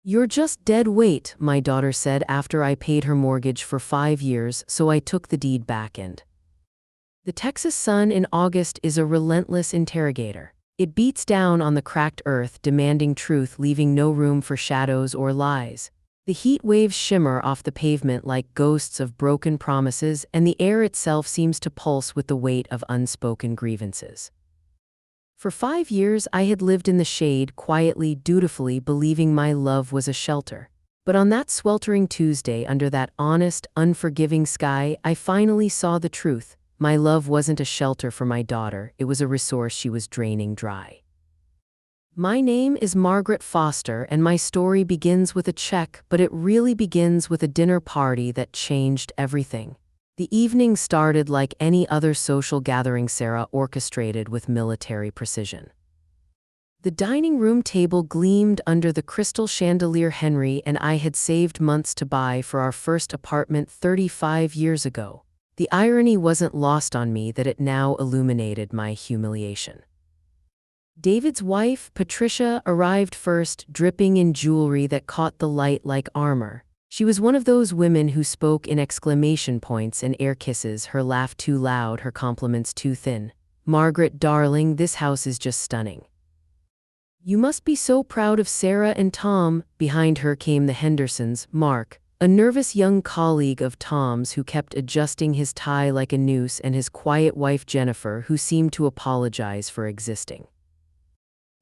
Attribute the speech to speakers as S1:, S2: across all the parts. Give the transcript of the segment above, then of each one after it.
S1: You're just dead weight, my daughter said after I paid her mortgage for 5 years, so I took the deed back and. The Texas sun in August is a relentless interrogator. It beats down on the cracked earth, demanding truth, leaving no room for shadows or lies. The heat waves shimmer off the pavement like ghosts of broken promises, and the air itself seems to pulse with the weight of unspoken grievances. For 5 years, I had lived in the shade, quietly, dutifully, believing my love was a shelter. But on that sweltering Tuesday, under that honest, unforgiving sky, I finally saw the truth. My love wasn't a shelter for my daughter, it was a resource she was draining dry. My name is Margaret Foster, and my story begins with a check, but it really begins with a dinner party that changed everything. The evening started like any other social gathering Sarah orchestrated with military precision. The dining room table gleamed under the crystal chandelier Henry and I had saved months to buy for our first apartment 35 years ago. The irony wasn't lost on me that it now illuminated my humiliation. David's wife, Patricia, arrived first, dripping in jewelry that caught the light like armor. She was one of those women who spoke in exclamation points and air kisses, her laugh too loud, her compliments too thin. "Margaret, darling, this house is just stunning. You must be so proud of Sarah and Tom." Behind her came the Hendersons, Mark, a nervous young colleague of Tom's who kept adjusting his tie like a noose, and his quiet wife Jennifer, who seemed to apologize for existing.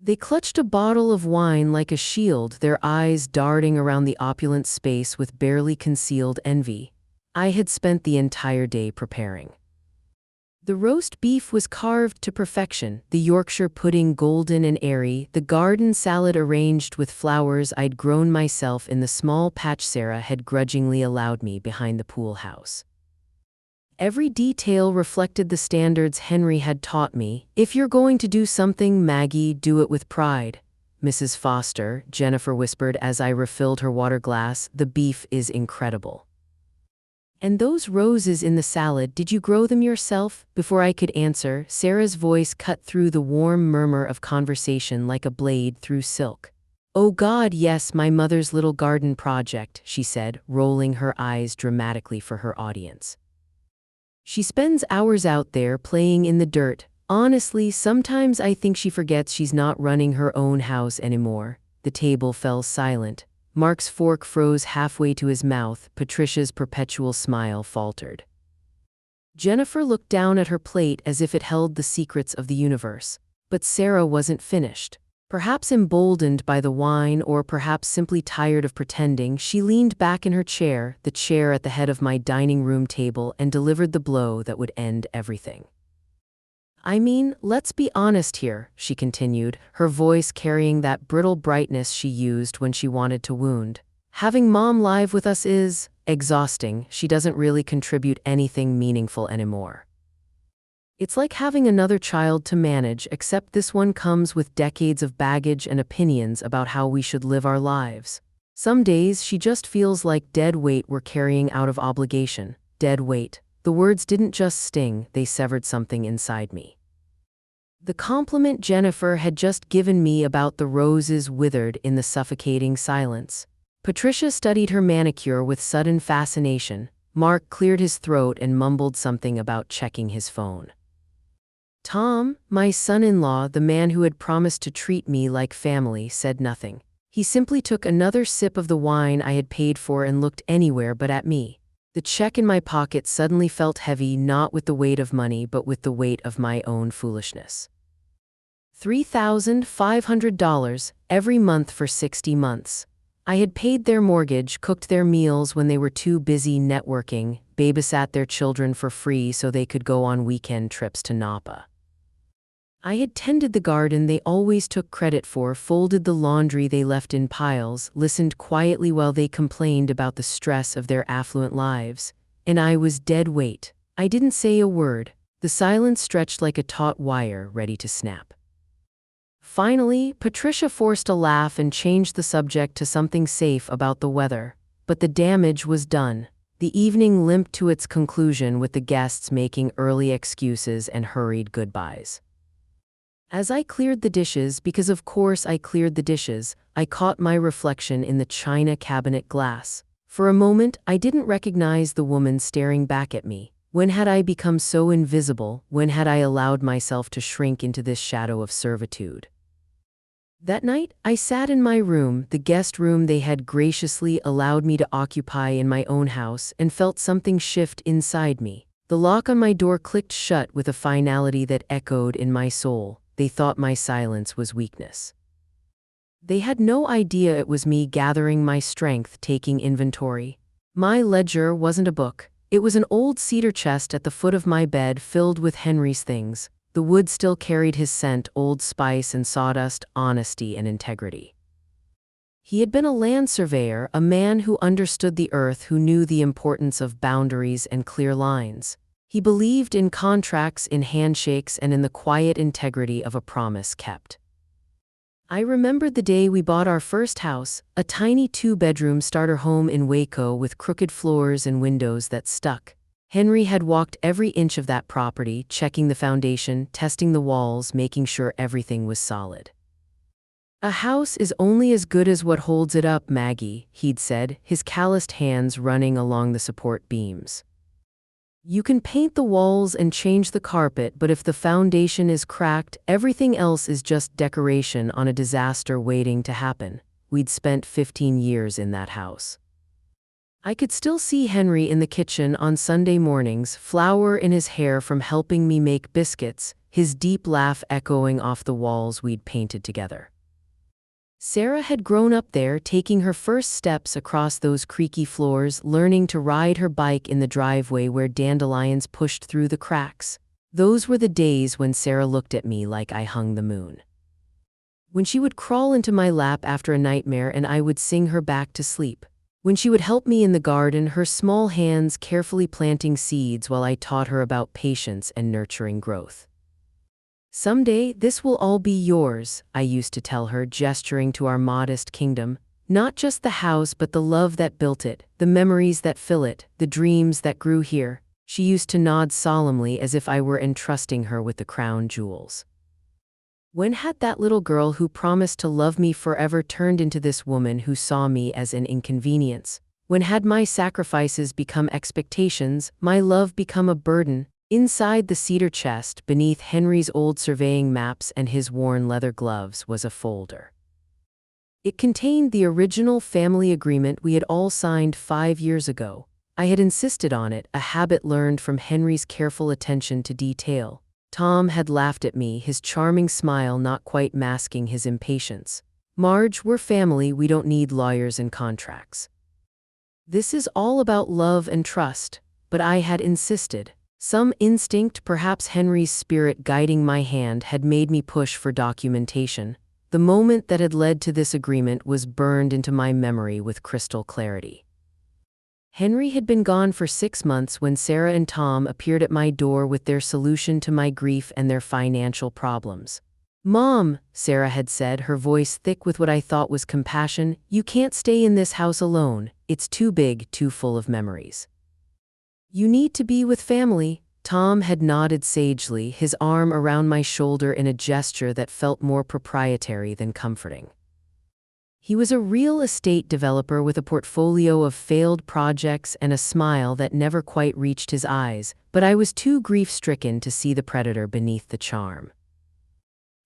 S1: They clutched a bottle of wine like a shield, their eyes darting around the opulent space with barely concealed envy. I had spent the entire day preparing. The roast beef was carved to perfection, the Yorkshire pudding golden and airy, the garden salad arranged with flowers I'd grown myself in the small patch Sarah had grudgingly allowed me behind the pool house. Every detail reflected the standards Henry had taught me. "If you're going to do something, Maggie, do it with pride." "Mrs. Foster," Jennifer whispered as I refilled her water glass, "the beef is incredible. And those roses in the salad, did you grow them yourself?" Before I could answer, Sarah's voice cut through the warm murmur of conversation like a blade through silk. "Oh God, yes, my mother's little garden project," she said, rolling her eyes dramatically for her audience. "She spends hours out there playing in the dirt. Honestly, sometimes I think she forgets she's not running her own house anymore." The table fell silent. Mark's fork froze halfway to his mouth. Patricia's perpetual smile faltered. Jennifer looked down at her plate as if it held the secrets of the universe. But Sarah wasn't finished. Perhaps emboldened by the wine, or perhaps simply tired of pretending, she leaned back in her chair, the chair at the head of my dining room table, and delivered the blow that would end everything. "I mean, let's be honest here," she continued, her voice carrying that brittle brightness she used when she wanted to wound. "Having Mom live with us is exhausting. She doesn't really contribute anything meaningful anymore. It's like having another child to manage, except this one comes with decades of baggage and opinions about how we should live our lives. Some days she just feels like dead weight we're carrying out of obligation." Dead weight. The words didn't just sting, they severed something inside me. The compliment Jennifer had just given me about the roses withered in the suffocating silence. Patricia studied her manicure with sudden fascination. Mark cleared his throat and mumbled something about checking his phone. Tom, my son-in-law, the man who had promised to treat me like family, said nothing. He simply took another sip of the wine I had paid for and looked anywhere but at me. The check in my pocket suddenly felt heavy, not with the weight of money, but with the weight of my own foolishness. $3,500 every month for 60 months. I had paid their mortgage, cooked their meals when they were too busy networking, babysat their children for free so they could go on weekend trips to Napa. I had tended the garden they always took credit for, folded the laundry they left in piles, listened quietly while they complained about the stress of their affluent lives, and I was dead weight. I didn't say a word. The silence stretched like a taut wire, ready to snap. Finally, Patricia forced a laugh and changed the subject to something safe about the weather. But the damage was done. The evening limped to its conclusion with the guests making early excuses and hurried goodbyes. As I cleared the dishes, because of course I cleared the dishes, I caught my reflection in the china cabinet glass. For a moment, I didn't recognize the woman staring back at me. When had I become so invisible? When had I allowed myself to shrink into this shadow of servitude? That night, I sat in my room, the guest room they had graciously allowed me to occupy in my own house, and felt something shift inside me. The lock on my door clicked shut with a finality that echoed in my soul. They thought my silence was weakness. They had no idea it was me gathering my strength, taking inventory. My ledger wasn't a book. It was an old cedar chest at the foot of my bed filled with Henry's things. The wood still carried his scent, old spice and sawdust, honesty and integrity. He had been a land surveyor, a man who understood the earth, who knew the importance of boundaries and clear lines. He believed in contracts, in handshakes, and in the quiet integrity of a promise kept. I remembered the day we bought our first house, a tiny 2-bedroom starter home in Waco with crooked floors and windows that stuck. Henry had walked every inch of that property, checking the foundation, testing the walls, making sure everything was solid. "A house is only as good as what holds it up, Maggie," he'd said, his calloused hands running along the support beams. "You can paint the walls and change the carpet, but if the foundation is cracked, everything else is just decoration on a disaster waiting to happen." We'd spent 15 years in that house. I could still see Henry in the kitchen on Sunday mornings, flour in his hair from helping me make biscuits, his deep laugh echoing off the walls we'd painted together. Sarah had grown up there, taking her first steps across those creaky floors, learning to ride her bike in the driveway where dandelions pushed through the cracks. Those were the days when Sarah looked at me like I hung the moon. When she would crawl into my lap after a nightmare and I would sing her back to sleep. When she would help me in the garden, her small hands carefully planting seeds while I taught her about patience and nurturing growth. "Someday, this will all be yours," I used to tell her, gesturing to our modest kingdom. "Not just the house, but the love that built it, the memories that fill it, the dreams that grew here." She used to nod solemnly as if I were entrusting her with the crown jewels. When had that little girl who promised to love me forever turned into this woman who saw me as an inconvenience? When had my sacrifices become expectations, my love become a burden? Inside the cedar chest, beneath Henry's old surveying maps and his worn leather gloves, was a folder. It contained the original family agreement we had all signed 5 years ago. I had insisted on it, a habit learned from Henry's careful attention to detail. Tom had laughed at me, his charming smile not quite masking his impatience. "Marge, we're family, we don't need lawyers and contracts. This is all about love and trust." But I had insisted. Some instinct, perhaps Henry's spirit guiding my hand, had made me push for documentation. The moment that had led to this agreement was burned into my memory with crystal clarity. Henry had been gone for 6 months when Sarah and Tom appeared at my door with their solution to my grief and their financial problems. "Mom," Sarah had said, her voice thick with what I thought was compassion, "you can't stay in this house alone. It's too big, too full of memories. You need to be with family." Tom had nodded sagely, his arm around my shoulder in a gesture that felt more proprietary than comforting. He was a real estate developer with a portfolio of failed projects and a smile that never quite reached his eyes, but I was too grief-stricken to see the predator beneath the charm.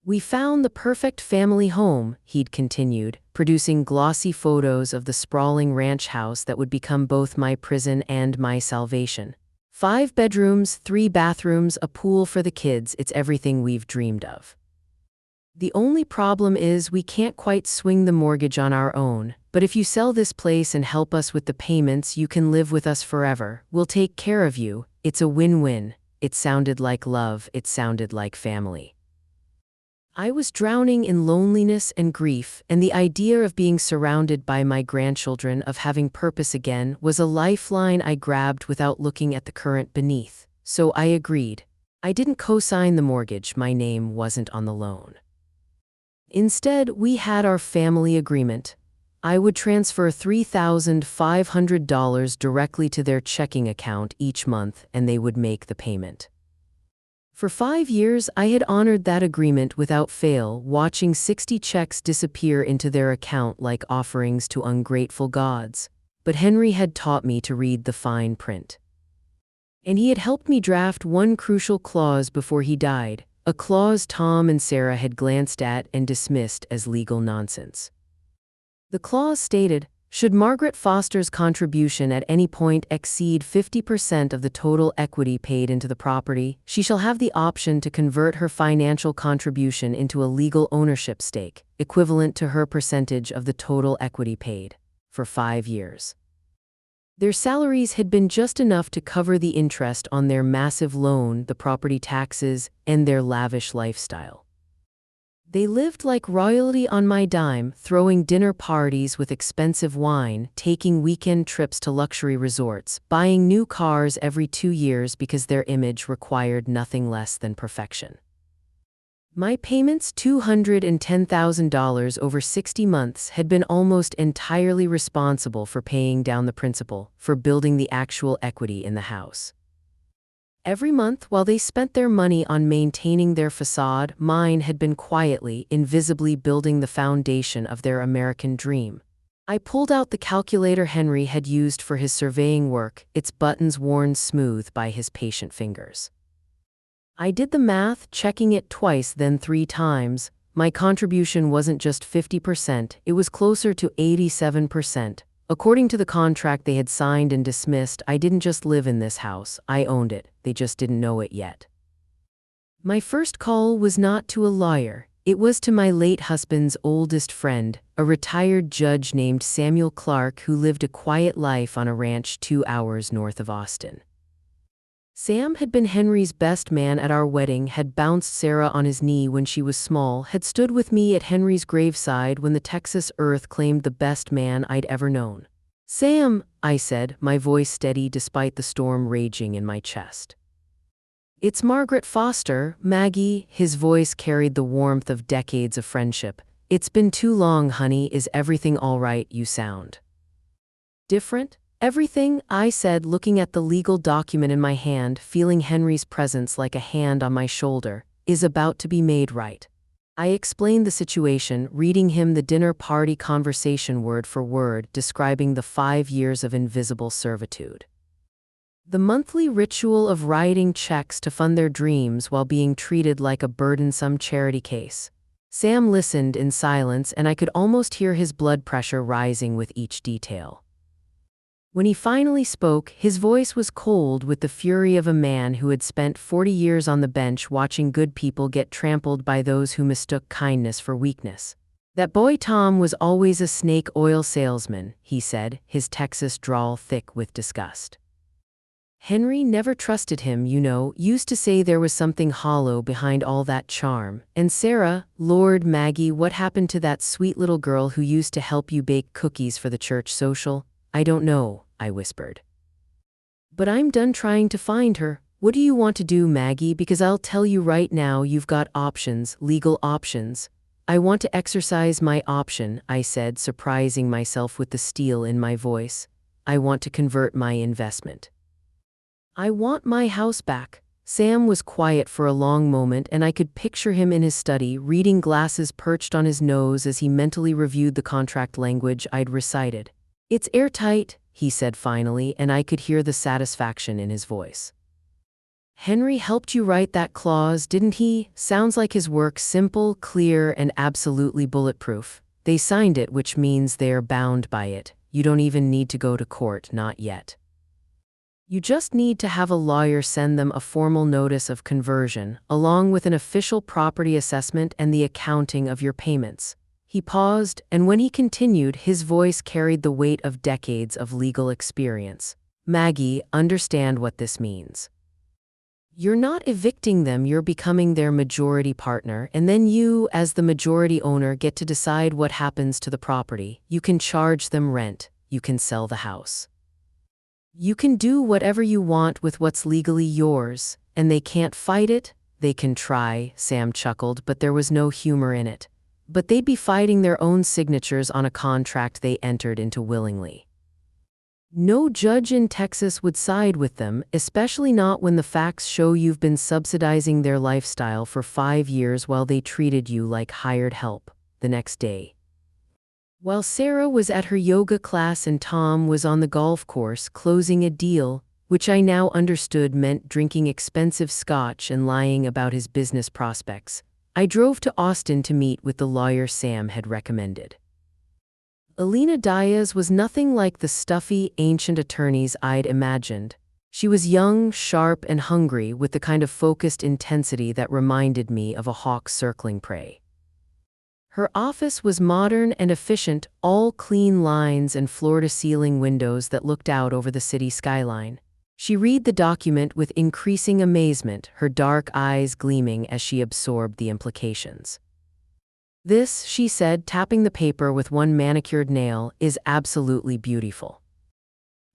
S1: "We found the perfect family home," he'd continued, producing glossy photos of the sprawling ranch house that would become both my prison and my salvation. 5 bedrooms, 3 bathrooms, a pool for the kids, it's everything we've dreamed of. "The only problem is we can't quite swing the mortgage on our own, but if you sell this place and help us with the payments, you can live with us forever. We'll take care of you. It's a win-win." It sounded like love, it sounded like family. I was drowning in loneliness and grief, and the idea of being surrounded by my grandchildren, of having purpose again, was a lifeline I grabbed without looking at the current beneath. So I agreed. I didn't co-sign the mortgage, my name wasn't on the loan. Instead, we had our family agreement. I would transfer $3,500 directly to their checking account each month, and they would make the payment. For 5 years, I had honored that agreement without fail, watching 60 checks disappear into their account like offerings to ungrateful gods. But Henry had taught me to read the fine print. And he had helped me draft one crucial clause before he died, a clause Tom and Sarah had glanced at and dismissed as legal nonsense. The clause stated, should Margaret Foster's contribution at any point exceed 50% of the total equity paid into the property, she shall have the option to convert her financial contribution into a legal ownership stake, equivalent to her percentage of the total equity paid, for 5 years. Their salaries had been just enough to cover the interest on their massive loan, the property taxes, and their lavish lifestyle. They lived like royalty on my dime, throwing dinner parties with expensive wine, taking weekend trips to luxury resorts, buying new cars every 2 years because their image required nothing less than perfection. My payments, $210,000 over 60 months, had been almost entirely responsible for paying down the principal, for building the actual equity in the house. Every month, while they spent their money on maintaining their facade, mine had been quietly, invisibly building the foundation of their American dream. I pulled out the calculator Henry had used for his surveying work, its buttons worn smooth by his patient fingers. I did the math, checking it twice, then 3 times. My contribution wasn't just 50%, it was closer to 87%. According to the contract they had signed and dismissed, I didn't just live in this house, I owned it, they just didn't know it yet. My first call was not to a lawyer, it was to my late husband's oldest friend, a retired judge named Samuel Clark who lived a quiet life on a ranch 2 hours north of Austin. Sam had been Henry's best man at our wedding, had bounced Sarah on his knee when she was small, had stood with me at Henry's graveside when the Texas earth claimed the best man I'd ever known. "Sam," I said, my voice steady despite the storm raging in my chest. "It's Margaret Foster, Maggie." His voice carried the warmth of decades of friendship. "It's been too long, honey. Is everything all right? You sound different." "Everything," I said, looking at the legal document in my hand, feeling Henry's presence like a hand on my shoulder, "is about to be made right." I explained the situation, reading him the dinner party conversation word for word, describing the 5 years of invisible servitude. The monthly ritual of writing checks to fund their dreams while being treated like a burdensome charity case. Sam listened in silence, and I could almost hear his blood pressure rising with each detail. When he finally spoke, his voice was cold with the fury of a man who had spent 40 years on the bench watching good people get trampled by those who mistook kindness for weakness. "That boy Tom was always a snake oil salesman," he said, his Texas drawl thick with disgust. "Henry never trusted him, used to say there was something hollow behind all that charm. And Sarah, Lord, Maggie, what happened to that sweet little girl who used to help you bake cookies for the church social?" "I don't know," I whispered. "But I'm done trying to find her. What do you want to do, Maggie? Because I'll tell you right now, you've got options, legal options." "I want to exercise my option," I said, surprising myself with the steel in my voice. "I want to convert my investment. I want my house back." Sam was quiet for a long moment, and I could picture him in his study, reading glasses perched on his nose as he mentally reviewed the contract language I'd recited. "It's airtight," he said finally, and I could hear the satisfaction in his voice. "Henry helped you write that clause, didn't he? Sounds like his work simple, clear, and absolutely bulletproof. They signed it, which means they're bound by it. You don't even need to go to court, not yet. You just need to have a lawyer send them a formal notice of conversion, along with an official property assessment and the accounting of your payments." He paused, and when he continued, his voice carried the weight of decades of legal experience. "Maggie, understand what this means. You're not evicting them, you're becoming their majority partner, and then you, as the majority owner, get to decide what happens to the property. You can charge them rent, you can sell the house. You can do whatever you want with what's legally yours, and they can't fight it." "They can try," Sam chuckled, but there was no humor in it. "But they'd be fighting their own signatures on a contract they entered into willingly." No judge in Texas would side with them, especially not when the facts show you've been subsidizing their lifestyle for 5 years while they treated you like hired help. The next day, while Sarah was at her yoga class and Tom was on the golf course closing a deal, which I now understood meant drinking expensive scotch and lying about his business prospects, I drove to Austin to meet with the lawyer Sam had recommended. Alina Diaz was nothing like the stuffy, ancient attorneys I'd imagined. She was young, sharp, and hungry with the kind of focused intensity that reminded me of a hawk circling prey. Her office was modern and efficient, all clean lines and floor-to-ceiling windows that looked out over the city skyline. She read the document with increasing amazement, her dark eyes gleaming as she absorbed the implications. "This," she said, tapping the paper with one manicured nail, "is absolutely beautiful.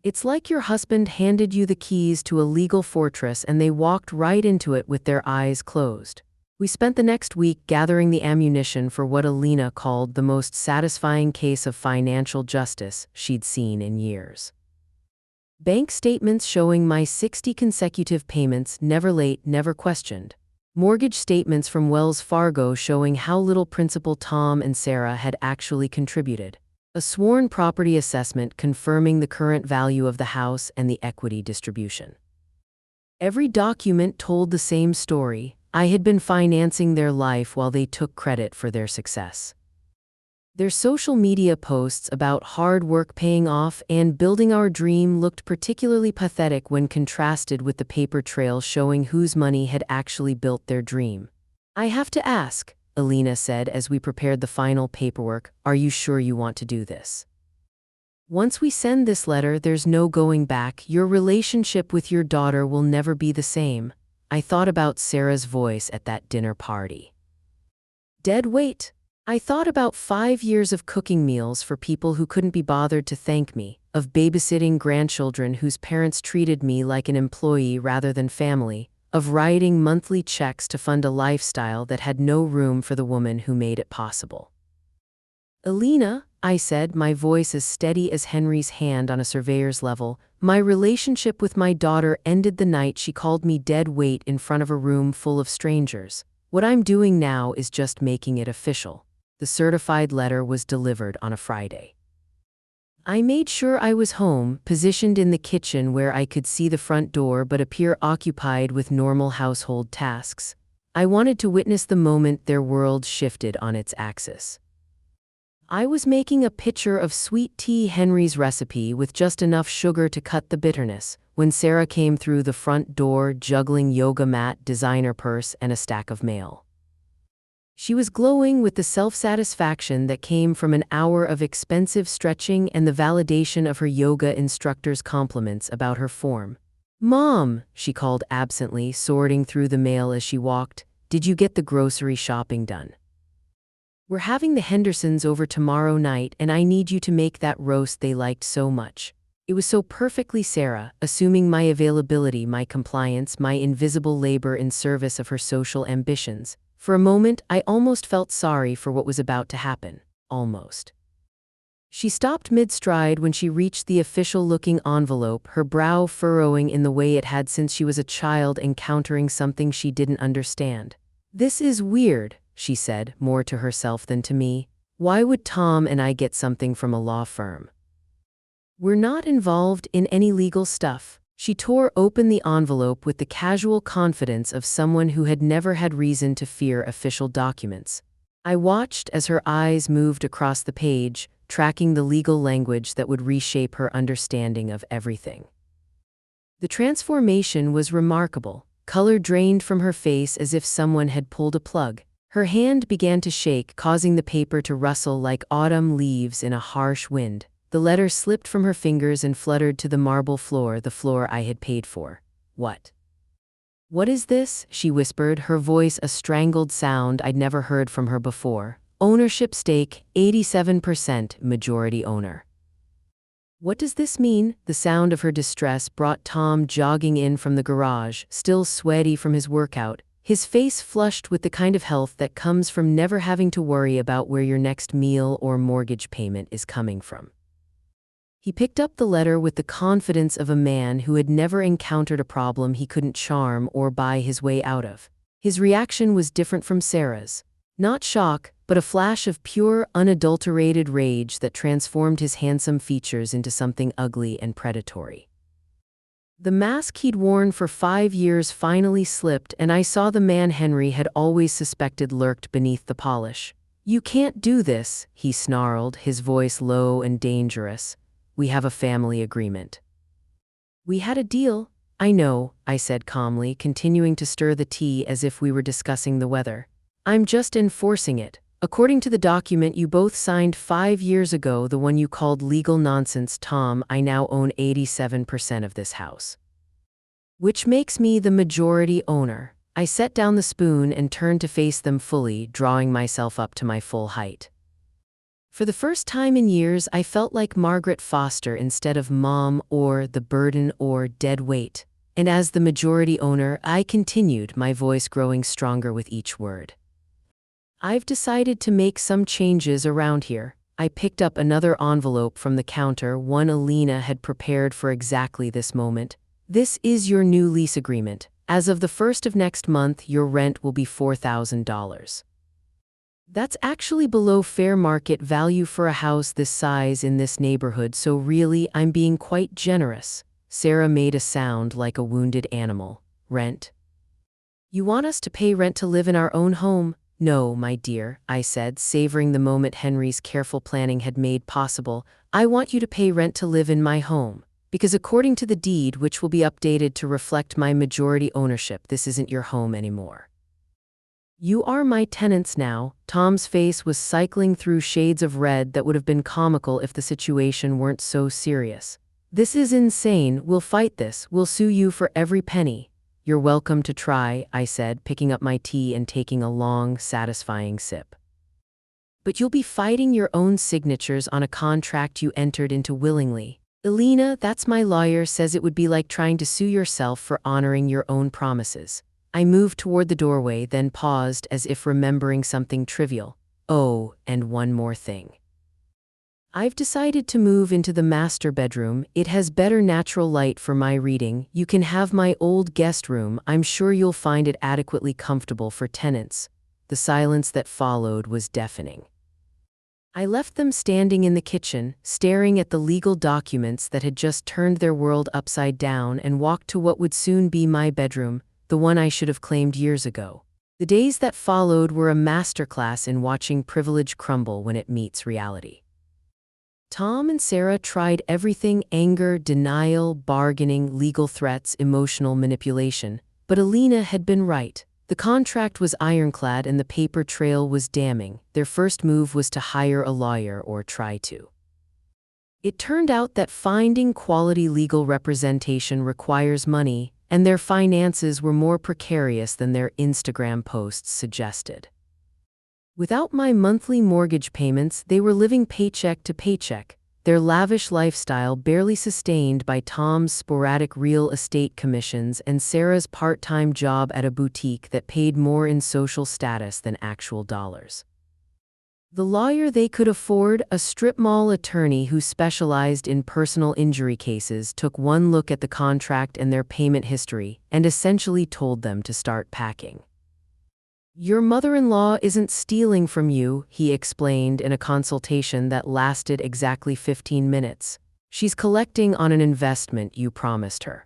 S1: It's like your husband handed you the keys to a legal fortress and they walked right into it with their eyes closed." We spent the next week gathering the ammunition for what Alina called the most satisfying case of financial justice she'd seen in years. Bank statements showing my 60 consecutive payments, never late, never questioned. Mortgage statements from Wells Fargo showing how little principal Tom and Sarah had actually contributed. A sworn property assessment confirming the current value of the house and the equity distribution. Every document told the same story. I had been financing their life while they took credit for their success. Their social media posts about hard work paying off and building our dream looked particularly pathetic when contrasted with the paper trail showing whose money had actually built their dream. "I have to ask," Alina said as we prepared the final paperwork, "are you sure you want to do this? Once we send this letter, there's no going back. Your relationship with your daughter will never be the same." I thought about Sarah's voice at that dinner party. Dead weight. I thought about 5 years of cooking meals for people who couldn't be bothered to thank me, of babysitting grandchildren whose parents treated me like an employee rather than family, of writing monthly checks to fund a lifestyle that had no room for the woman who made it possible. "Alina," I said, my voice as steady as Henry's hand on a surveyor's level, "my relationship with my daughter ended the night she called me dead weight in front of a room full of strangers. What I'm doing now is just making it official." The certified letter was delivered on a Friday. I made sure I was home, positioned in the kitchen where I could see the front door but appear occupied with normal household tasks. I wanted to witness the moment their world shifted on its axis. I was making a pitcher of sweet tea, Henry's recipe, with just enough sugar to cut the bitterness, when Sarah came through the front door juggling yoga mat, designer purse, and a stack of mail. She was glowing with the self-satisfaction that came from an hour of expensive stretching and the validation of her yoga instructor's compliments about her form. "Mom," she called absently, sorting through the mail as she walked, "did you get the grocery shopping done? We're having the Hendersons over tomorrow night and I need you to make that roast they liked so much." It was so perfectly Sarah, assuming my availability, my compliance, my invisible labor in service of her social ambitions. For a moment, I almost felt sorry for what was about to happen. Almost. She stopped mid-stride when she reached the official-looking envelope, her brow furrowing in the way it had since she was a child encountering something she didn't understand. "This is weird," she said, more to herself than to me. "Why would Tom and I get something from a law firm? We're not involved in any legal stuff." She tore open the envelope with the casual confidence of someone who had never had reason to fear official documents. I watched as her eyes moved across the page, tracking the legal language that would reshape her understanding of everything. The transformation was remarkable. Color drained from her face as if someone had pulled a plug. Her hand began to shake, causing the paper to rustle like autumn leaves in a harsh wind. The letter slipped from her fingers and fluttered to the marble floor, the floor I had paid for. "What is this?" she whispered, her voice a strangled sound I'd never heard from her before. "Ownership stake, 87%, majority owner." "What does this mean?" The sound of her distress brought Tom jogging in from the garage, still sweaty from his workout, his face flushed with the kind of health that comes from never having to worry about where your next meal or mortgage payment is coming from. He picked up the letter with the confidence of a man who had never encountered a problem he couldn't charm or buy his way out of. His reaction was different from Sarah's. Not shock, but a flash of pure, unadulterated rage that transformed his handsome features into something ugly and predatory. The mask he'd worn for 5 years finally slipped, and I saw the man Henry had always suspected lurked beneath the polish. "You can't do this," he snarled, his voice low and dangerous. "We have a family agreement." "We had a deal." "I know," I said calmly, continuing to stir the tea as if we were discussing the weather. "I'm just enforcing it. According to the document you both signed 5 years ago, the one you called legal nonsense, Tom, I now own 87% of this house. Which makes me the majority owner." I set down the spoon and turned to face them fully, drawing myself up to my full height. For the first time in years, I felt like Margaret Foster instead of Mom or the burden or dead weight. And as the majority owner, I continued, my voice growing stronger with each word. "I've decided to make some changes around here." I picked up another envelope from the counter, one Alina had prepared for exactly this moment. "This is your new lease agreement. As of the 1st of next month, your rent will be $4,000. That's actually below fair market value for a house this size in this neighborhood, so really, I'm being quite generous." Sarah made a sound like a wounded animal. "Rent? You want us to pay rent to live in our own home?" "No, my dear," I said, savoring the moment Henry's careful planning had made possible. "I want you to pay rent to live in my home. Because according to the deed, which will be updated to reflect my majority ownership, this isn't your home anymore. You are my tenants now." Tom's face was cycling through shades of red that would have been comical if the situation weren't so serious. "This is insane. We'll fight this. We'll sue you for every penny." "You're welcome to try," I said, picking up my tea and taking a long, satisfying sip. "But you'll be fighting your own signatures on a contract you entered into willingly." "Alina, that's my lawyer, says it would be like trying to sue yourself for honoring your own promises." I moved toward the doorway, then paused as if remembering something trivial. "Oh, and one more thing. I've decided to move into the master bedroom. It has better natural light for my reading. You can have my old guest room. I'm sure you'll find it adequately comfortable for tenants." The silence that followed was deafening. I left them standing in the kitchen, staring at the legal documents that had just turned their world upside down, and walked to what would soon be my bedroom, the one I should have claimed years ago. The days that followed were a masterclass in watching privilege crumble when it meets reality. Tom and Sarah tried everything: anger, denial, bargaining, legal threats, emotional manipulation. But Alina had been right. The contract was ironclad and the paper trail was damning. Their first move was to hire a lawyer, or try to. It turned out that finding quality legal representation requires money, and their finances were more precarious than their Instagram posts suggested. Without my monthly mortgage payments, they were living paycheck to paycheck, their lavish lifestyle barely sustained by Tom's sporadic real estate commissions and Sarah's part-time job at a boutique that paid more in social status than actual dollars. The lawyer they could afford, a strip mall attorney who specialized in personal injury cases, took one look at the contract and their payment history and essentially told them to start packing. "Your mother-in-law isn't stealing from you," he explained in a consultation that lasted exactly 15 minutes. "She's collecting on an investment you promised her.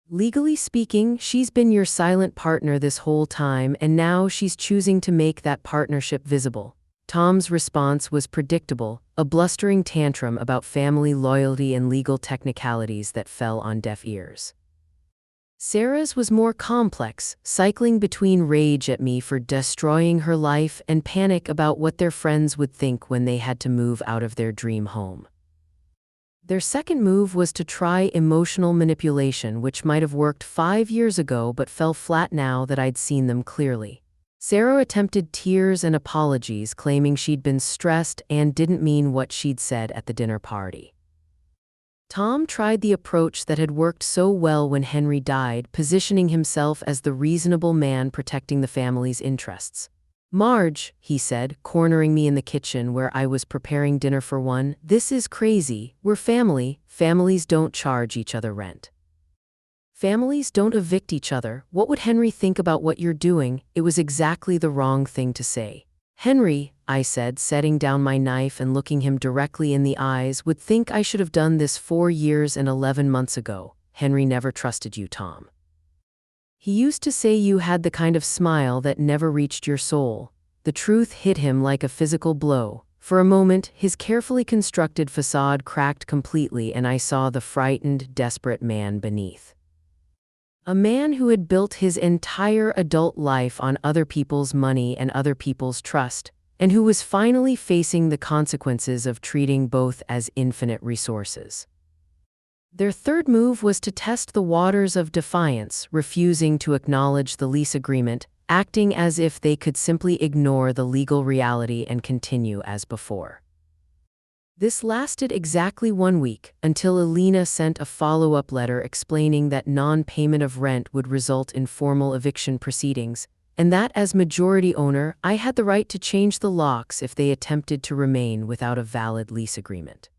S1: Legally speaking, she's been your silent partner this whole time, and now she's choosing to make that partnership visible." Tom's response was predictable, a blustering tantrum about family loyalty and legal technicalities that fell on deaf ears. Sarah's was more complex, cycling between rage at me for destroying her life and panic about what their friends would think when they had to move out of their dream home. Their second move was to try emotional manipulation, which might have worked 5 years ago but fell flat now that I'd seen them clearly. Sarah attempted tears and apologies, claiming she'd been stressed and didn't mean what she'd said at the dinner party. Tom tried the approach that had worked so well when Henry died, positioning himself as the reasonable man protecting the family's interests. "Marge," he said, cornering me in the kitchen where I was preparing dinner for one, "this is crazy. We're family. Families don't charge each other rent. Families don't evict each other. What would Henry think about what you're doing?" It was exactly the wrong thing to say. "Henry," I said, setting down my knife and looking him directly in the eyes, "would think I should have done this 4 years and 11 months ago. Henry never trusted you, Tom. He used to say you had the kind of smile that never reached your soul." The truth hit him like a physical blow. For a moment, his carefully constructed facade cracked completely, and I saw the frightened, desperate man beneath. A man who had built his entire adult life on other people's money and other people's trust, and who was finally facing the consequences of treating both as infinite resources. Their third move was to test the waters of defiance, refusing to acknowledge the lease agreement, acting as if they could simply ignore the legal reality and continue as before. This lasted exactly 1 week, until Alina sent a follow-up letter explaining that non-payment of rent would result in formal eviction proceedings, and that as majority owner, I had the right to change the locks if they attempted to remain without a valid lease agreement.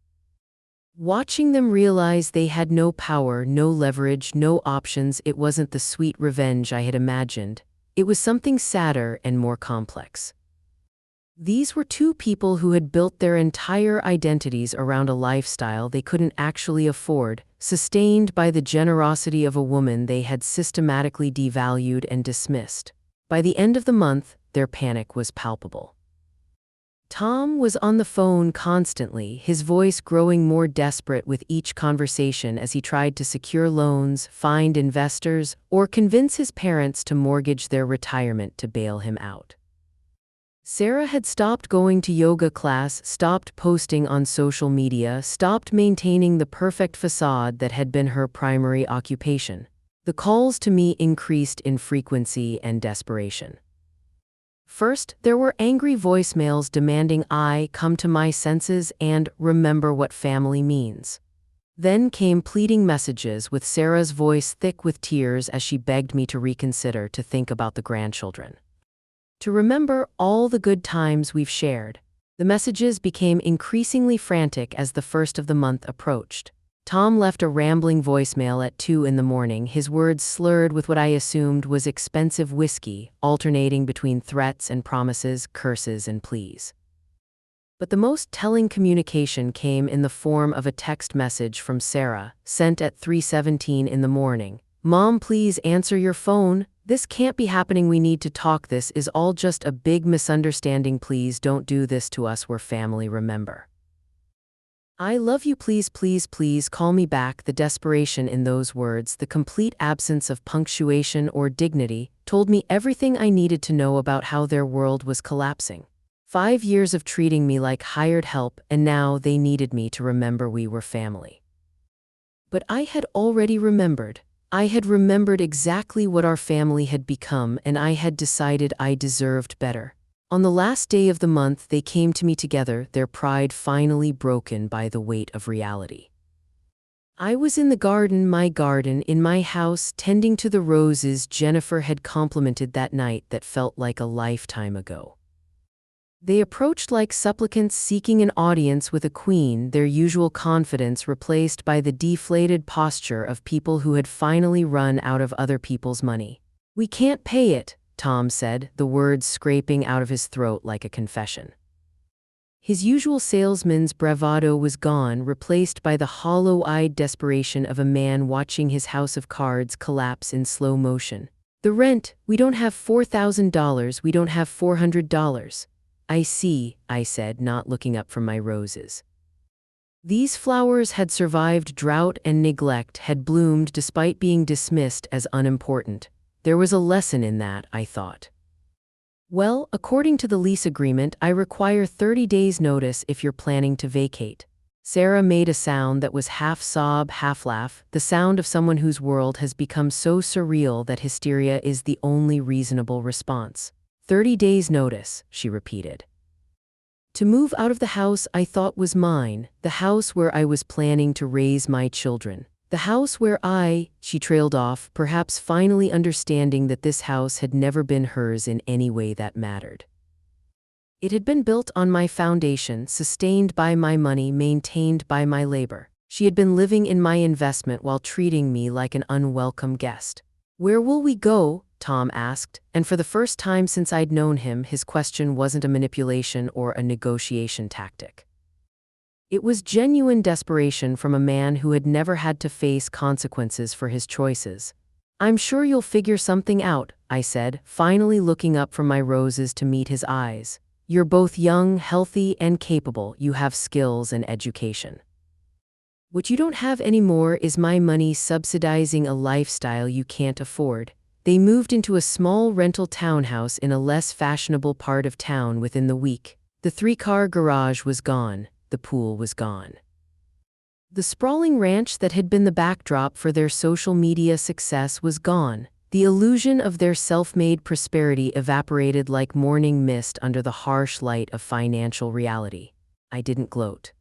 S1: Watching them realize they had no power, no leverage, no options, it wasn't the sweet revenge I had imagined. It was something sadder and more complex. These were two people who had built their entire identities around a lifestyle they couldn't actually afford, sustained by the generosity of a woman they had systematically devalued and dismissed. By the end of the month, their panic was palpable. Tom was on the phone constantly, his voice growing more desperate with each conversation as he tried to secure loans, find investors, or convince his parents to mortgage their retirement to bail him out. Sarah had stopped going to yoga class, stopped posting on social media, stopped maintaining the perfect facade that had been her primary occupation. The calls to me increased in frequency and desperation. First, there were angry voicemails demanding I come to my senses and remember what family means. Then came pleading messages with Sarah's voice thick with tears as she begged me to reconsider, to think about the grandchildren, to remember all the good times we've shared. The messages became increasingly frantic as the first of the month approached. Tom left a rambling voicemail at 2 in the morning, his words slurred with what I assumed was expensive whiskey, alternating between threats and promises, curses and pleas. But the most telling communication came in the form of a text message from Sarah, sent at 3:17 in the morning. "Mom, please answer your phone. This can't be happening. We need to talk. This is all just a big misunderstanding. Please don't do this to us. We're family, remember. I love you. Please, please, please call me back." The desperation in those words, the complete absence of punctuation or dignity, told me everything I needed to know about how their world was collapsing. 5 years of treating me like hired help, and now they needed me to remember we were family. But I had already remembered. I had remembered exactly what our family had become, and I had decided I deserved better. On the last day of the month, they came to me together, their pride finally broken by the weight of reality. I was in the garden, my garden, in my house, tending to the roses Jennifer had complimented that night that felt like a lifetime ago. They approached like supplicants seeking an audience with a queen, their usual confidence replaced by the deflated posture of people who had finally run out of other people's money. "We can't pay it," Tom said, the words scraping out of his throat like a confession. His usual salesman's bravado was gone, replaced by the hollow-eyed desperation of a man watching his house of cards collapse in slow motion. "The rent, we don't have $4,000, we don't have $400. "I see," I said, not looking up from my roses. These flowers had survived drought and neglect, had bloomed despite being dismissed as unimportant. There was a lesson in that, I thought. "Well, according to the lease agreement, I require 30 days' notice if you're planning to vacate." Sarah made a sound that was half sob, half laugh, the sound of someone whose world has become so surreal that hysteria is the only reasonable response. 30 days' notice, she repeated. To move out of the house I thought was mine, the house where I was planning to raise my children. The house where she trailed off, perhaps finally understanding that this house had never been hers in any way that mattered. It had been built on my foundation, sustained by my money, maintained by my labor. She had been living in my investment while treating me like an unwelcome guest. "Where will we go?" Tom asked, and for the first time since I'd known him, his question wasn't a manipulation or a negotiation tactic. It was genuine desperation from a man who had never had to face consequences for his choices. "I'm sure you'll figure something out," I said, finally looking up from my roses to meet his eyes. "You're both young, healthy, and capable. You have skills and education. What you don't have anymore is my money subsidizing a lifestyle you can't afford." They moved into a small rental townhouse in a less fashionable part of town within the week. The 3-car garage was gone. The pool was gone. The sprawling ranch that had been the backdrop for their social media success was gone. The illusion of their self-made prosperity evaporated like morning mist under the harsh light of financial reality. I didn't gloat.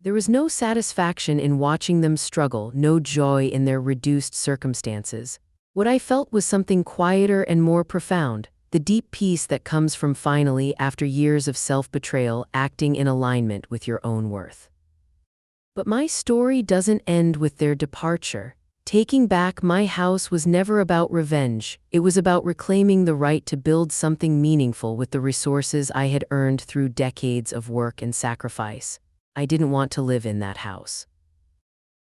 S1: There was no satisfaction in watching them struggle, no joy in their reduced circumstances. What I felt was something quieter and more profound, the deep peace that comes from finally, after years of self-betrayal, acting in alignment with your own worth. But my story doesn't end with their departure. Taking back my house was never about revenge. It was about reclaiming the right to build something meaningful with the resources I had earned through decades of work and sacrifice. I didn't want to live in that house.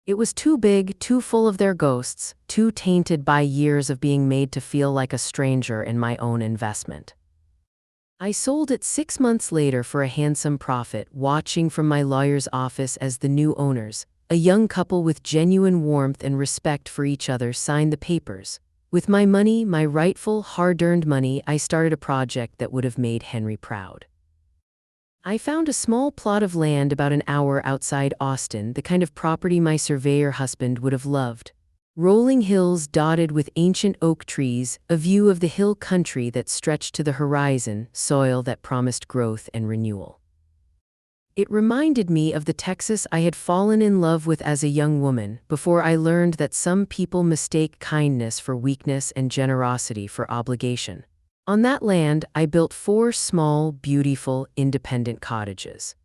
S1: It was too big, too full of their ghosts, too tainted by years of being made to feel like a stranger in my own investment. I sold it 6 months later for a handsome profit, watching from my lawyer's office as the new owners, a young couple with genuine warmth and respect for each other, signed the papers. With my money, my rightful, hard-earned money, I started a project that would have made Henry proud. I found a small plot of land about an hour outside Austin, the kind of property my surveyor husband would have loved. Rolling hills dotted with ancient oak trees, a view of the hill country that stretched to the horizon, soil that promised growth and renewal. It reminded me of the Texas I had fallen in love with as a young woman, before I learned that some people mistake kindness for weakness and generosity for obligation. On that land, I built 4 small, beautiful, independent cottages.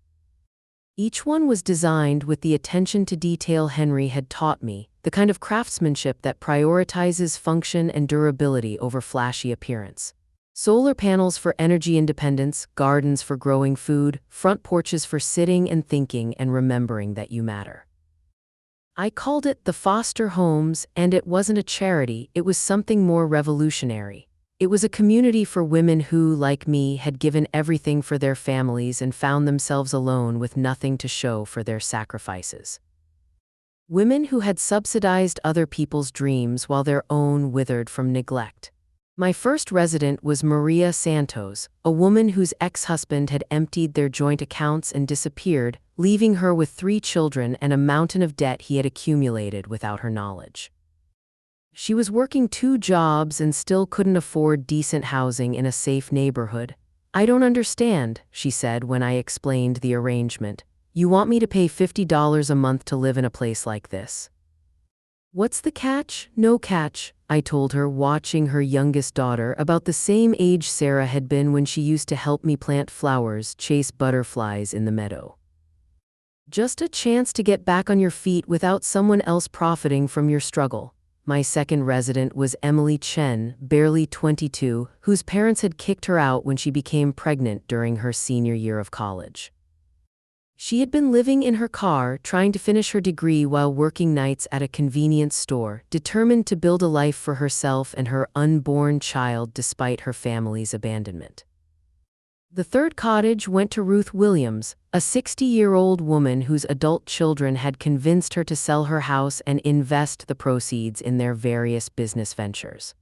S1: Each one was designed with the attention to detail Henry had taught me, the kind of craftsmanship that prioritizes function and durability over flashy appearance. Solar panels for energy independence, gardens for growing food, front porches for sitting and thinking and remembering that you matter. I called it the Foster Homes, and it wasn't a charity, it was something more revolutionary. It was a community for women who, like me, had given everything for their families and found themselves alone with nothing to show for their sacrifices. Women who had subsidized other people's dreams while their own withered from neglect. My first resident was Maria Santos, a woman whose ex-husband had emptied their joint accounts and disappeared, leaving her with 3 children and a mountain of debt he had accumulated without her knowledge. She was working 2 jobs and still couldn't afford decent housing in a safe neighborhood. "I don't understand," she said when I explained the arrangement. "You want me to pay $50 a month to live in a place like this?" "What's the catch?" "No catch," I told her, watching her youngest daughter, about the same age Sarah had been when she used to help me plant flowers, chase butterflies in the meadow. "Just a chance to get back on your feet without someone else profiting from your struggle." My second resident was Emily Chen, barely 22, whose parents had kicked her out when she became pregnant during her senior year of college. She had been living in her car, trying to finish her degree while working nights at a convenience store, determined to build a life for herself and her unborn child despite her family's abandonment. The third cottage went to Ruth Williams, a 60-year-old woman whose adult children had convinced her to sell her house and invest the proceeds in their various business ventures.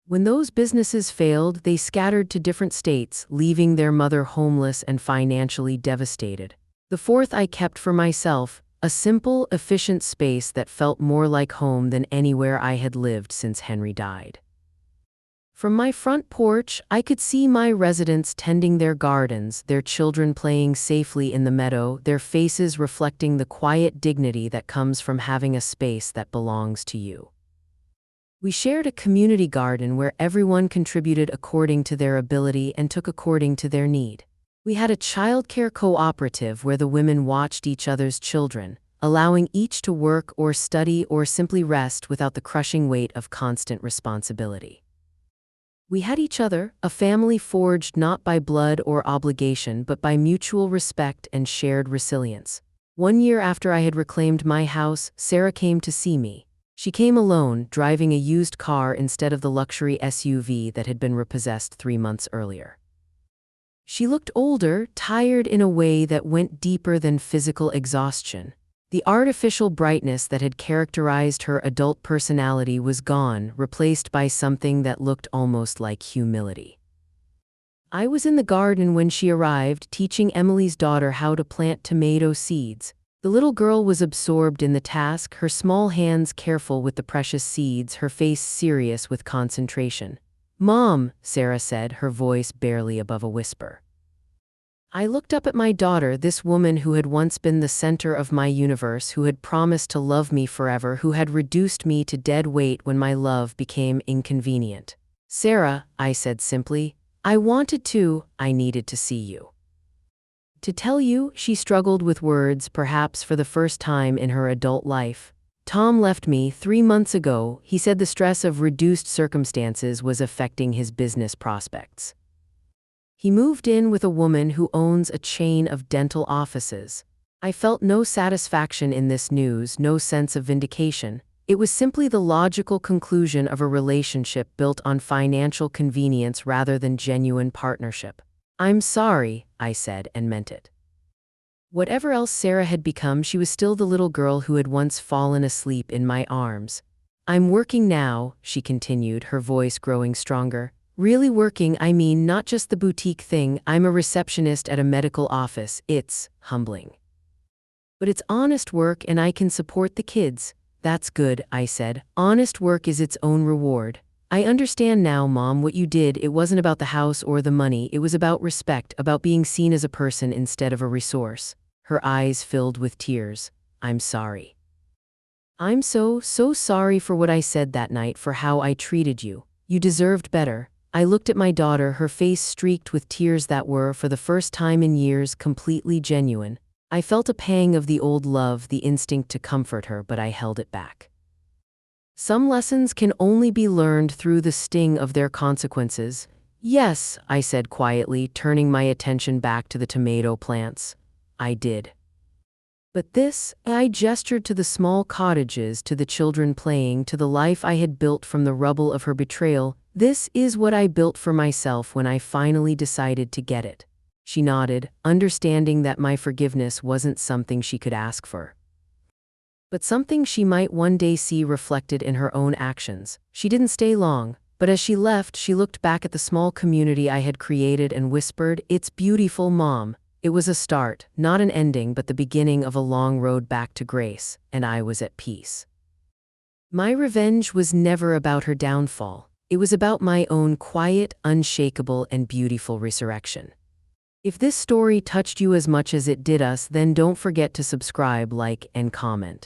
S1: When those businesses failed, they scattered to different states, leaving their mother homeless and financially devastated. The fourth I kept for myself, a simple, efficient space that felt more like home than anywhere I had lived since Henry died. From my front porch, I could see my residents tending their gardens, their children playing safely in the meadow, their faces reflecting the quiet dignity that comes from having a space that belongs to you. We shared a community garden where everyone contributed according to their ability and took according to their need. We had a childcare cooperative where the women watched each other's children, allowing each to work or study or simply rest without the crushing weight of constant responsibility. We had each other, a family forged not by blood or obligation but by mutual respect and shared resilience. 1 year after I had reclaimed my house, Sarah came to see me. She came alone, driving a used car instead of the luxury SUV that had been repossessed 3 months earlier. She looked older, tired in a way that went deeper than physical exhaustion. The artificial brightness that had characterized her adult personality was gone, replaced by something that looked almost like humility. I was in the garden when she arrived, teaching Emily's daughter how to plant tomato seeds. The little girl was absorbed in the task, her small hands careful with the precious seeds, her face serious with concentration. "Mom," Sarah said, her voice barely above a whisper. I looked up at my daughter, this woman who had once been the center of my universe, who had promised to love me forever, who had reduced me to dead weight when my love became inconvenient. "Sarah," I said simply, "I needed to see you." To tell you, she struggled with words, perhaps for the first time in her adult life. "Tom left me 3 months ago," he said. The stress of reduced circumstances was affecting his business prospects. "He moved in with a woman who owns a chain of dental offices." I felt no satisfaction in this news, no sense of vindication. It was simply the logical conclusion of a relationship built on financial convenience rather than genuine partnership. "I'm sorry," I said, and meant it. Whatever else Sarah had become, she was still the little girl who had once fallen asleep in my arms. "I'm working now," she continued, her voice growing stronger. "Really working, I mean not just the boutique thing. I'm a receptionist at a medical office. It's humbling. But it's honest work and I can support the kids." "That's good," I said. "Honest work is its own reward. I understand now, Mom, what you did. It wasn't about the house or the money. It was about respect, about being seen as a person instead of a resource." Her eyes filled with tears. "I'm sorry. I'm so sorry for what I said that night, for how I treated you. You deserved better." I looked at my daughter, her face streaked with tears that were, for the first time in years, completely genuine. I felt a pang of the old love, the instinct to comfort her, but I held it back. "Some lessons can only be learned through the sting of their consequences." "Yes," I said quietly, turning my attention back to the tomato plants. "I did. But this," I gestured to the small cottages, to the children playing, to the life I had built from the rubble of her betrayal, "this is what I built for myself when I finally decided to get it." She nodded, understanding that my forgiveness wasn't something she could ask for, but something she might one day see reflected in her own actions. She didn't stay long, but as she left, she looked back at the small community I had created and whispered, "It's beautiful, Mom." It was a start, not an ending, but the beginning of a long road back to grace, and I was at peace. My revenge was never about her downfall. It was about my own quiet, unshakable, and beautiful resurrection. If this story touched you as much as it did us, then don't forget to subscribe, like, and comment.